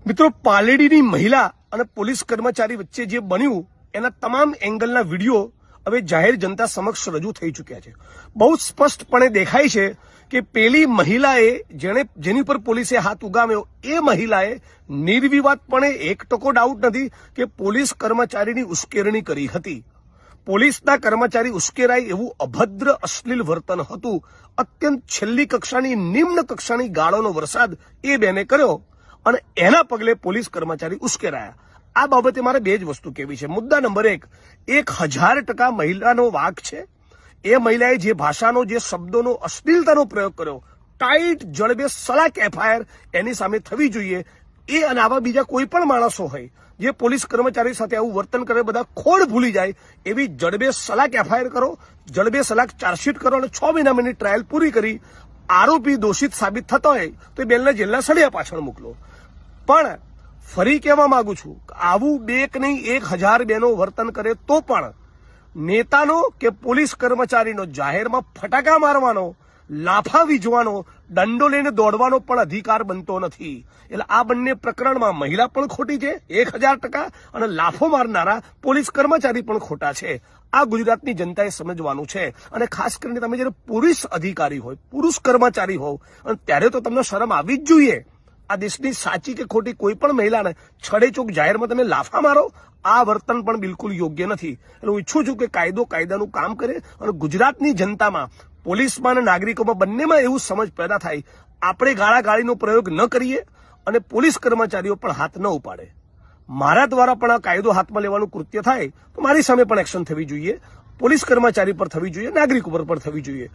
મિત્રો, પાલેડીની મહિલા અને પોલીસ કર્મચારી વચ્ચે જે બન્યું એના તમામ એંગલના વિડીયો હવે જાહેર જનતા સમક્ષ રજૂ થઈ ચૂક્યા છે. બહુ સ્પષ્ટપણે દેખાય છે કે પેલી મહિલાએ જેની પર પોલીસે હાથ ઉગામ્યો એ મહિલાએ નિર્વિવાદપણે 1% ડાઉટ નથી કે પોલીસ કર્મચારીની ઉશ્કેરણી કરી હતી. પોલીસના કર્મચારી ઉશ્કેરાય એવું અભદ્ર અશ્લીલ વર્તન હતું. અત્યંત છેલ્લી કક્ષાની નિમ્ન કક્ષાની ગાળોનો વરસાદ એ બેને કર્યો અને એના પગલે પોલીસ કર્મચારી ઉશ્કેરાયા. આ બાબતે મારે બે જ વસ્તુ કહેવી છે. મુદ્દા નંબર 1000% મહિલાનો વાંક છે. એ મહિલાએ જે ભાષાનો, જે શબ્દોનો, અશ્લીલતાનો પ્રયોગ કર્યો, ટાઈટ જડબે સલાક એફઆઈઆર એની સામે થવી જોઈએ. એ અને આવા બીજા કોઈ પણ માણસો હોય જે પોલીસ કર્મચારી સાથે આવું વર્તન કરે, બધા ખોડ ભૂલી જાય એવી જડબે સલાક એફઆઈઆર કરો, જડબે સલાક ચાર્જશીટ કરો અને 6 મહિનાની ટ્રાયલ પૂરી કરી આરોપી દોષિત સાબિત થતો હોય તો એ બેનને જેલના સળિયા પાછળ મોકલો. પણ ફરી કહેવા માંગુ છું, આવું બે કે નહીં 1000 બેનો વર્તન કરે તો પણ નેતાનો કે પોલીસ કર્મચારીનો જાહેરમાં ફટાકા મારવાનો, લાફા વીજવાનો, દંડો લઈને દોડવાનો પણ અધિકાર બનતો નથી. એટલે આ બંને પ્રકરણમાં મહિલા પણ ખોટી છે 1000% અને લાફો મારનારા પોલીસ કર્મચારી પણ ખોટા છે. આ ગુજરાતની જનતાએ સમજવાનું છે. અને ખાસ કરીને તમે જ્યારે પુરુષ અધિકારી હોય, પુરુષ કર્મચારી હોવ, અને ત્યારે તો તમને શરમ આવી જ જોઈએ. આ દેશની સાચી કે ખોટી કોઈ પણ મહિલાને છડેચોક જાહેરમાં તમે લાફા મારો, આ વર્તન પણ બિલકુલ યોગ્ય નથી. એટલે હું ઈચ્છું છું કે કાયદો કાયદાનું કામ કરે અને ગુજરાતની જનતામાં, પોલીસમાં અને નાગરિકોમાં બંનેમાં એવું સમજ પેદા થાય. આપણે ગાળાગાળીનો પ્રયોગ ન કરીએ અને પોલીસ કર્મચારીઓ પણ હાથ ન ઉપાડે. મારા દ્વારા પણ આ કાયદો હાથમાં લેવાનું કૃત્ય થાય તો મારી સામે પણ એક્શન થવી જોઈએ, પોલીસ કર્મચારી પર થવી જોઈએ, નાગરિકો પર પણ થવી જોઈએ.